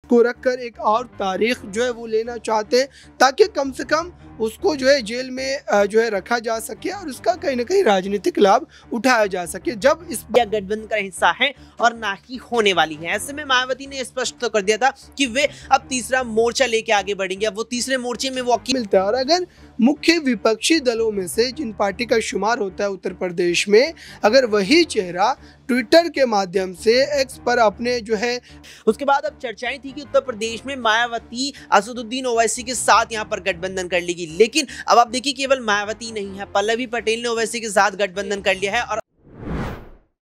को रखकर एक और तारीख जो है वो लेना चाहते हैं, ताकि कम से कम उसको जो है जेल में जो है रखा जा सके और उसका कहीं ना कहीं राजनीतिक लाभ उठाया जा सके, जब इस गठबंधन का हिस्सा है और ना ही होने वाली है। ऐसे में मायावती ने स्पष्ट तो कर दिया था कि वे अब तीसरा मोर्चा लेके आगे बढ़ेंगे, अब वो तीसरे मोर्चे में वो मिलता है। और अगर मुख्य विपक्षी दलों में से जिन पार्टी का शुमार होता है उत्तर प्रदेश में, अगर वही चेहरा ट्विटर के माध्यम से एक्स पर अपने जो है, उसके बाद अब चर्चाएं थी कि उत्तर प्रदेश में मायावती असदुद्दीन ओवैसी के साथ यहां पर गठबंधन कर लेगी, लेकिन अब आप देखिए केवल मायावती नहीं है, पल्लवी पटेल ने ओवैसी के साथ गठबंधन कर लिया है। और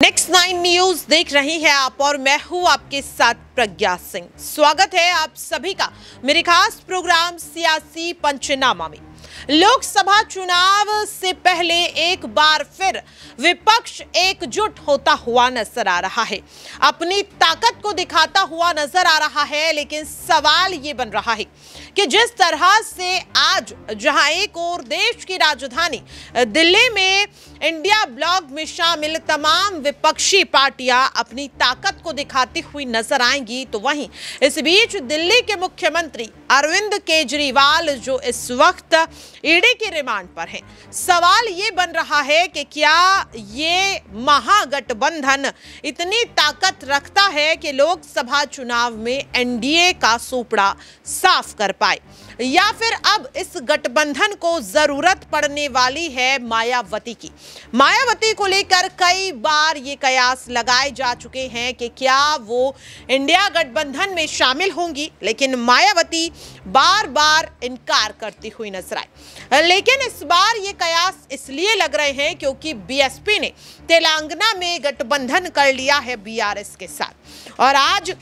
नेक्स्ट 9 न्यूज देख रही हैं आप और मैं हूं आपके साथ प्रज्ञा सिंह। स्वागत है आप सभी का मेरे खास प्रोग्राम सियासी पंचनामा में। लोकसभा चुनाव से पहले एक बार फिर विपक्ष एकजुट होता हुआ नजर आ रहा है, अपनी ताकत को दिखाता हुआ नजर आ रहा है। लेकिन सवाल ये बन रहा है कि जिस तरह से आज जहां एक और देश की राजधानी दिल्ली में इंडिया ब्लॉक में शामिल तमाम विपक्षी पार्टियां अपनी ताकत को दिखाती हुई नजर आएंगी, तो वहीं इस बीच दिल्ली के मुख्यमंत्री अरविंद केजरीवाल जो इस वक्त ईडी के रिमांड पर हैं। सवाल ये बन रहा है कि क्या ये महागठबंधन इतनी ताकत रखता है कि लोकसभा चुनाव में एनडीए का सोपड़ा साफ कर पाए, या फिर अब इस गठबंधन को जरूरत पड़ने वाली है मायावती की। मायावती को लेकर कई बार ये कयास लगाए जा चुके हैं कि क्या वो इंडिया गठबंधन में शामिल होंगी, लेकिन मायावती बार बार इनकार करती हुई नजर आई। लेकिन इस बार ये कयास इसलिए लग रहे हैं क्योंकि बीएसपी ने तेलंगाना में गठबंधन कर लिया है बीआरएस के साथ, और आज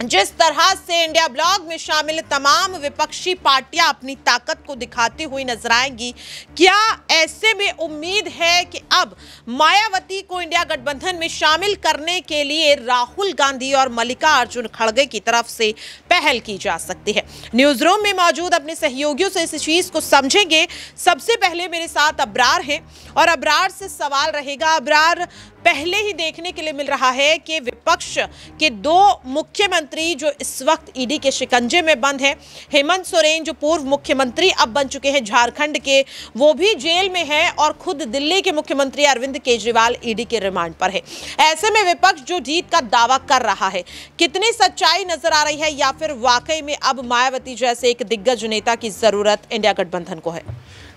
जिस तरह से इंडिया ब्लॉक में शामिल तमाम विपक्षी पार्टियां अपनी ताकत को दिखाती हुई नजर आएंगी, क्या ऐसे में उम्मीद है कि अब मायावती को इंडिया गठबंधन में शामिल करने के लिए राहुल गांधी और मल्लिकार्जुन खड़गे की तरफ से पहल की जा सकती है? न्यूज रूम में मौजूद अपने सहयोगियों से इस चीज को समझेंगे। सबसे पहले मेरे साथ अब्रार हैं और अब्रार से सवाल रहेगा। अब्रार, पहले ही देखने के लिए मिल रहा है कि विपक्ष के दो मुख्यमंत्री जो इस वक्त ईडी के शिकंजे में बंद हैं, हेमंत सोरेन जो पूर्व मुख्यमंत्री अब बन चुके हैं झारखंड के, वो भी जेल में हैं, और खुद दिल्ली के मुख्यमंत्री अरविंद केजरीवाल ईडी के रिमांड पर है। ऐसे में विपक्ष जो जीत का दावा कर रहा है, कितनी सच्चाई नजर आ रही है, या फिर वाकई में अब मायावती जैसे एक दिग्गज नेता की जरूरत इंडिया गठबंधन को है?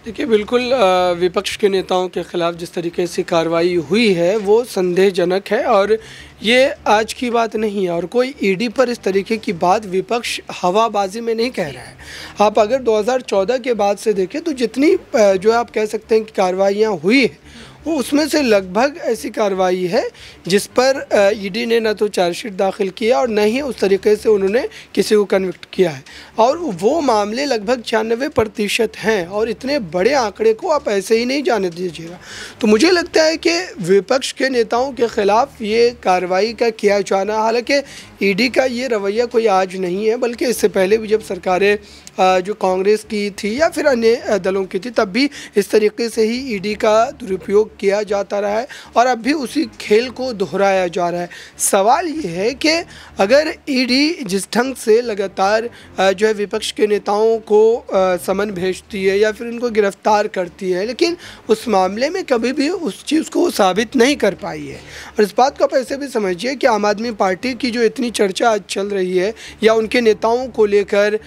देखिए, बिल्कुल विपक्ष के नेताओं के खिलाफ जिस तरीके से कार्रवाई हुई है वो संदेहजनक है, और ये आज की बात नहीं है, और कोई ईडी पर इस तरीके की बात विपक्ष हवाबाजी में नहीं कह रहा है। आप अगर 2014 के बाद से देखें तो जितनी जो आप कह सकते हैं कि कार्रवाइयाँ हुई है, वो उसमें से लगभग ऐसी कार्रवाई है जिस पर ईडी ने न तो चार्जशीट दाखिल किया और न ही उस तरीके से उन्होंने किसी को कन्विक्ट किया है, और वो मामले लगभग 96% हैं, और इतने बड़े आंकड़े को आप ऐसे ही नहीं जाने दीजिएगा। तो मुझे लगता है कि विपक्ष के नेताओं के खिलाफ ये कार्रवाई का किया जाना, हालांकि ईडी का ये रवैया कोई आज नहीं है, बल्कि इससे पहले भी जब सरकारें जो कांग्रेस की थी या फिर अन्य दलों की थी, तब भी इस तरीके से ही ईडी का दुरुपयोग किया जाता रहा है, और अब भी उसी खेल को दोहराया जा रहा है। सवाल ये है कि अगर ईडी जिस ढंग से लगातार जो है विपक्ष के नेताओं को समन भेजती है या फिर उनको गिरफ्तार करती है, लेकिन उस मामले में कभी भी उस चीज़ को साबित नहीं कर पाई है। और इस बात को आप ऐसे भी समझिए कि आम आदमी पार्टी की जो इतनी चर्चा आज चल रही है, या उनके नेताओं को लेकर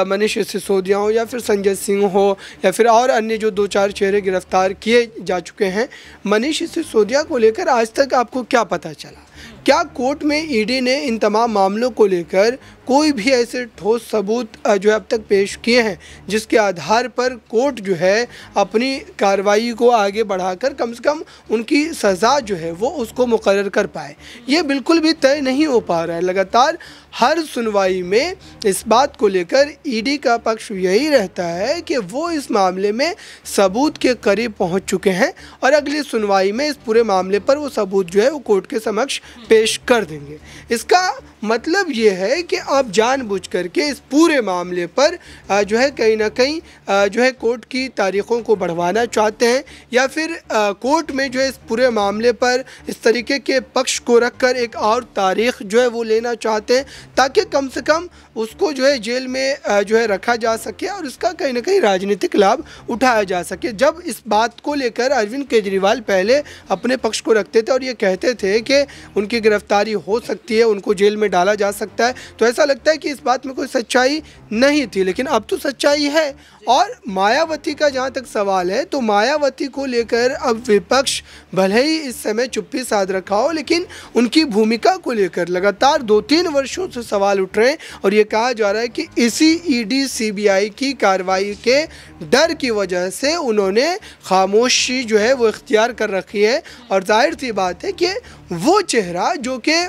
मनीष सिसोदिया हो या फिर संजय सिंह हो या फिर और अन्य जो 2-4 चेहरे गिरफ्तार किए जा चुके हैं, मनीष सिसोदिया को लेकर आज तक आपको क्या पता चला? क्या कोर्ट में ईडी ने इन तमाम मामलों को लेकर कोई भी ऐसे ठोस सबूत जो है अब तक पेश किए हैं जिसके आधार पर कोर्ट जो है अपनी कार्रवाई को आगे बढ़ाकर कम से कम उनकी सज़ा जो है वो उसको मुकर्रर कर पाए? ये बिल्कुल भी तय नहीं हो पा रहा है। लगातार हर सुनवाई में इस बात को लेकर ईडी का पक्ष यही रहता है कि वो इस मामले में सबूत के करीब पहुंच चुके हैं, और अगली सुनवाई में इस पूरे मामले पर वो सबूत जो है वो कोर्ट के समक्ष पेश कर देंगे। इसका मतलब ये है कि आप जानबूझ करके इस पूरे मामले पर जो है कहीं ना कहीं जो है कोर्ट की तारीख़ों को बढ़वाना चाहते हैं, या फिर कोर्ट में जो है इस पूरे मामले पर इस तरीके के पक्ष को रखकर एक और तारीख़ जो है वो लेना चाहते हैं, ताकि कम से कम उसको जो है जेल में जो है रखा जा सके और इसका कहीं ना कहीं राजनीतिक लाभ उठाया जा सके। जब इस बात को लेकर अरविंद केजरीवाल पहले अपने पक्ष को रखते थे और ये कहते थे कि उनकी गिरफ्तारी हो सकती है, उनको जेल में डाला जा सकता है, तो ऐसा लगता है कि इस बात में कोई सच्चाई नहीं थी, लेकिन अब तो सच्चाई है। और मायावती का जहाँ तक सवाल है, तो मायावती को लेकर अब विपक्ष भले ही इस समय चुप्पी साध रखा हो, लेकिन उनकी भूमिका को लेकर लगातार 2-3 वर्षों से सवाल उठ रहे हैं और ये कहा जा रहा है कि इसी ईडी सीबीआई की कार्रवाई के डर की वजह से उन्होंने खामोशी जो है वो इख्तियार कर रखी है। और जाहिर सी बात है कि वो चेहरा जो कि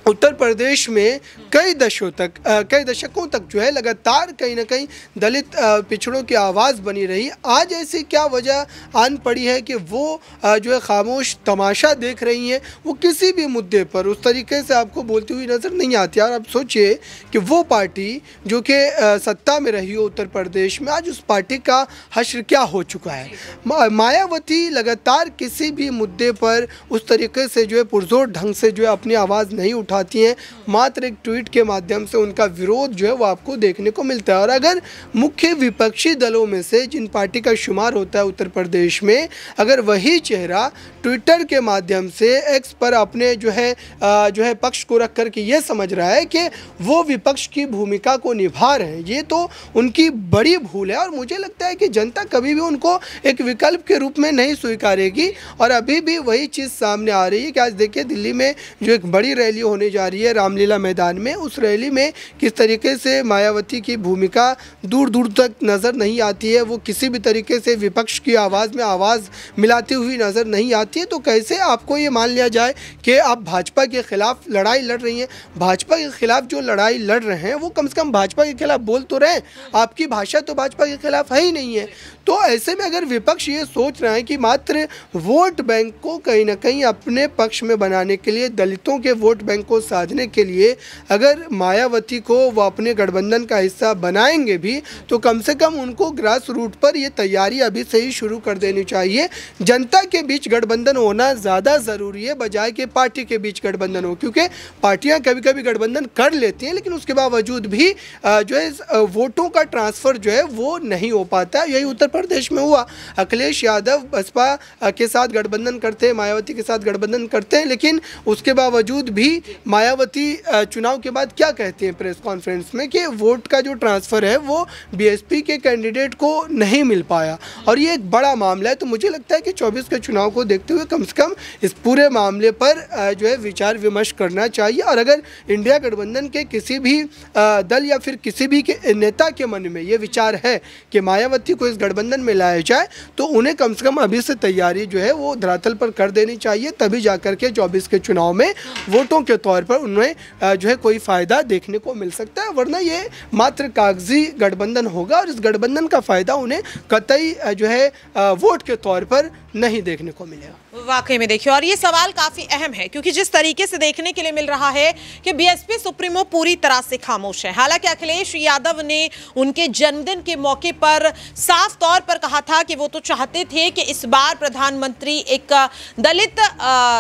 उत्तर प्रदेश में कई दशकों तक जो है लगातार कहीं ना कहीं दलित पिछड़ों की आवाज़ बनी रही, आज ऐसी क्या वजह आन पड़ी है कि वो जो है खामोश तमाशा देख रही हैं, वो किसी भी मुद्दे पर उस तरीके से आपको बोलती हुई नज़र नहीं आती। और आप सोचिए कि वो पार्टी जो कि सत्ता में रही हो उत्तर प्रदेश में, आज उस पार्टी का हश्र क्या हो चुका है। मायावती लगातार किसी भी मुद्दे पर उस तरीके से जो है पुरजोर ढंग से जो है अपनी आवाज़ नहीं उठाती हैं, मात्र एक ट्वीट के माध्यम से उनका विरोध जो है वो आपको देखने को मिलता है। और अगर मुख्य विपक्षी दलों में से जिन पार्टी का शुमार होता है उत्तर प्रदेश में, अगर वही चेहरा ट्विटर के माध्यम से एक्स पर अपने जो है पक्ष को रख कर के ये समझ रहा है कि वो विपक्ष की भूमिका को निभा रहे हैं, ये तो उनकी बड़ी भूल है। और मुझे लगता है कि जनता कभी भी उनको एक विकल्प के रूप में नहीं स्वीकारेगी। और अभी भी वही चीज़ सामने आ रही है कि आज देखिए दिल्ली में जो एक बड़ी रैली होने जा रही है रामलीला मैदान में, उस रैली में किस तरीके से मायावती की भूमिका दूर दूर तक नज़र नहीं आती है, वो किसी भी तरीके से विपक्ष की आवाज़ में आवाज़ मिलाती हुई नज़र नहीं आती है। तो कैसे आपको ये मान लिया जाए कि आप भाजपा के खिलाफ लड़ाई लड़ रही हैं? भाजपा के खिलाफ जो लड़ाई लड़ रहे हैं वो कम से कम भाजपा के खिलाफ बोल तो रहे, आपकी भाषा तो भाजपा के खिलाफ है ही नहीं है। तो ऐसे में अगर विपक्ष ये सोच रहा है कि मात्र वोट बैंक को कहीं ना कहीं अपने पक्ष में बनाने के लिए, दलितों के वोट बैंक को साधने के लिए अगर मायावती को वो अपने गठबंधन का हिस्सा बनाएंगे भी, तो कम से कम उनको ग्रास रूट पर ये तैयारी अभी से ही शुरू कर देनी चाहिए। जनता के बीच गठबंधन होना ज़्यादा ज़रूरी है बजाय कि पार्टी के बीच गठबंधन हो, क्योंकि पार्टियां कभी कभी गठबंधन कर लेती हैं लेकिन उसके बावजूद भी जो है वोटों का ट्रांसफ़र जो है वो नहीं हो पाता। यही उत्तर प्रदेश में हुआ। अखिलेश यादव बसपा के साथ गठबंधन करते हैं, मायावती के साथ गठबंधन करते हैं, लेकिन उसके बावजूद भी मायावती चुनाव के बाद क्या कहती हैं प्रेस कॉन्फ्रेंस में कि वोट का जो ट्रांसफ़र है वो बीएसपी के कैंडिडेट को नहीं मिल पाया। और ये एक बड़ा मामला है। तो मुझे लगता है कि 24 के चुनाव को देखते हुए कम से कम इस पूरे मामले पर जो है विचार विमर्श करना चाहिए। और अगर इंडिया गठबंधन के किसी भी दल या फिर किसी भी के नेता के मन में ये विचार है कि मायावती को इस गठबंधन में लाया जाए, तो उन्हें कम से कम अभी से तैयारी जो है वो धरातल पर कर देनी चाहिए, तभी जाकर के 24 के चुनाव में वोटों के तौर पर उन्हें जो है कोई फ़ायदा देखने को मिल सकता है। वरना ये मात्र कागजी गठबंधन होगा और इस गठबंधन का फ़ायदा उन्हें कतई जो है वोट के तौर पर नहीं देखने को मिलेगा। वाकई में देखिए, और ये सवाल काफी अहम है क्योंकि जिस तरीके से देखने के लिए मिल रहा है कि बीएसपी सुप्रीमो पूरी तरह से खामोश है। हालांकि अखिलेश यादव ने उनके जन्मदिन के मौके पर साफ तौर पर कहा था कि वो तो चाहते थे कि इस बार प्रधानमंत्री एक दलित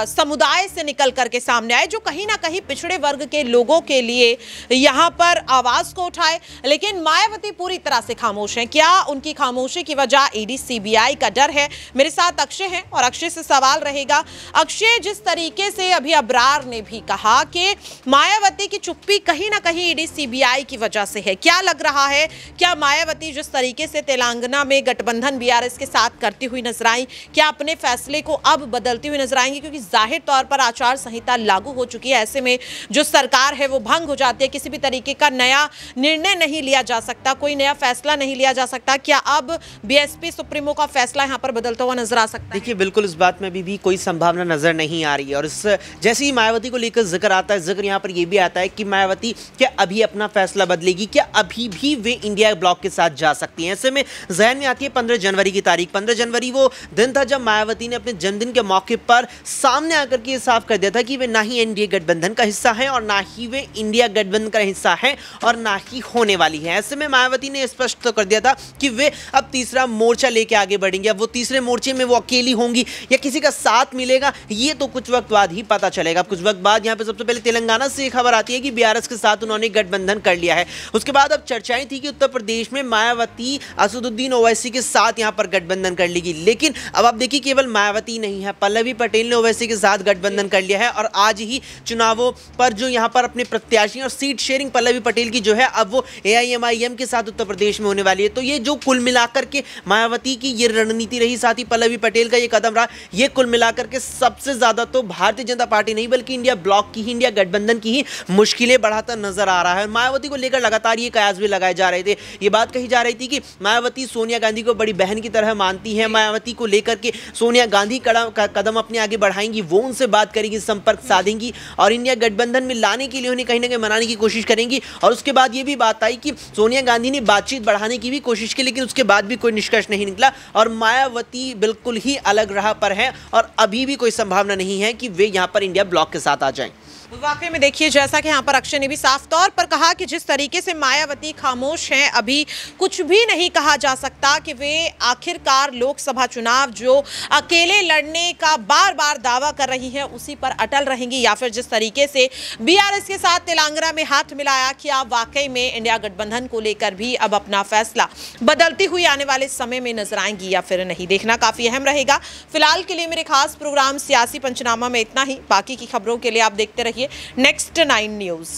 समुदाय से निकल करके सामने आए, जो कहीं ना कहीं पिछड़े वर्ग के लोगों के लिए यहाँ पर आवाज को उठाए। लेकिन मायावती पूरी तरह से खामोश है। क्या उनकी खामोशी की वजह ईडी सीबीआई का डर है? मेरे साथ अक्षय हैं और अक्षय से सवाल रहेगा। अक्षय, जिस तरीके से अभी अब्रार ने भी कहा कि मायावती की चुप्पी कहीं ना कहीं ईडी सीबीआई की वजह से है, क्या लग रहा है, क्या मायावती जिस तरीके से तेलंगाना में गठबंधन बीआरएस के साथ करती हुई नजर आई, क्या अपने फैसले को अब बदलती हुई नजर आएंगी? क्योंकि जाहिर तौर पर आचार संहिता लागू हो चुकी है, ऐसे में जो सरकार है वो भंग हो जाती है, किसी भी तरीके का नया निर्णय नहीं लिया जा सकता, कोई नया फैसला नहीं लिया जा सकता। क्या अब बीएसपी सुप्रीमो का फैसला यहाँ पर बदलता हुआ नजर आ सकता है? देखिए, बिल्कुल इस बात में भी कोई संभावना नजर नहीं आ रही है। और इस जैसे ही मायावती को लेकर जिक्र आता है, जिक्र यहाँ पर यह भी आता है कि मायावती क्या अभी अपना फैसला बदलेगी, क्या अभी भी वे इंडिया ब्लॉक के साथ जा सकती हैं? ऐसे में जहन में आती है 15 जनवरी की तारीख। 15 जनवरी वो दिन था जब मायावती ने अपने जन्मदिन के मौके पर सामने आकर के साफ कर दिया था कि वे ना ही एनडीए गठबंधन का हिस्सा है और ना ही वे इंडिया गठबंधन का हिस्सा है और ना ही होने वाली है। ऐसे में मायावती ने स्पष्ट तो कर दिया था कि वे अब तीसरा मोर्चा लेके आगे बढ़ेंगे। अब वो तीसरे मोर्चे में वो अकेली होंगी या किसी का साथ मिलेगा, ये तो कुछ वक्त बाद ही पता चलेगा। कुछ वक्त बाद यहाँ पे सबसे पहले तेलंगाना से खबर आती है कि बीआरएस के साथ उन्होंने गठबंधन कर लिया है। उसके बाद अब चर्चाएं थी कि उत्तर प्रदेश में मायावती असदुद्दीन ओवैसी के साथ यहाँ पर गठबंधन कर लेगी, लेकिन अब आप देखिए केवल मायावती नहीं है, पल्लवी पटेल ने ओवैसी के साथ गठबंधन कर लिया है और आज ही चुनावों पर जो यहाँ पर अपने प्रत्याशी और सीट शेयरिंग पल्लवी पटेल की जो है अब वो AIMIM के साथ उत्तर प्रदेश में होने वाली है। तो ये जो कुल मिलाकर के मायावती की ये रणनीति रही, साथ ही पल्लवी पटेल का ये कदम रहा, ये कुल मिलाकर के सबसे ज्यादा तो भारतीय जनता पार्टी नहीं बल्कि इंडिया ब्लॉक की ही, इंडिया गठबंधन की ही मुश्किलें बढ़ाता नजर आ रहा है। मायावती को लेकर लगातार ये कयास भी लगाए जा रहे थे, ये बात कही जा रही थी कि मायावती सोनिया गांधी को बड़ी बहन की तरह मानती है, मायावती को लेकर के सोनिया गांधी कदम अपने आगे बढ़ाएंगी, वो उनसे बात करेगी, संपर्क साधेंगी और इंडिया गठबंधन में लाने के लिए उन्हें कहीं ना कहीं मनाने की कोशिश करेंगी। और उसके बाद ये भी बात आई कि सोनिया गांधी ने बातचीत बढ़ाने की भी कोशिश की, लेकिन उसके बाद भी कोई निष्कर्ष नहीं निकला और मायावती बिल्कुल ही अलग राह पर है और अभी भी कोई संभावना नहीं है कि वे यहां पर इंडिया ब्लॉक के साथ आ जाएं। वाकई में देखिए, जैसा कि यहाँ पर अक्षय ने भी साफ तौर पर कहा कि जिस तरीके से मायावती खामोश हैं, अभी कुछ भी नहीं कहा जा सकता कि वे आखिरकार लोकसभा चुनाव जो अकेले लड़ने का बार बार दावा कर रही हैं उसी पर अटल रहेंगी या फिर जिस तरीके से बीआरएस के साथ तेलंगाना में हाथ मिलाया कि आप वाकई में इंडिया गठबंधन को लेकर भी अब अपना फैसला बदलती हुई आने वाले समय में नजर आएंगी या फिर नहीं, देखना काफी अहम रहेगा। फिलहाल के लिए मेरे खास प्रोग्राम सियासी पंचनामा में इतना ही। बाकी की खबरों के लिए आप देखते रहिए नेक्स्ट 9 न्यूज।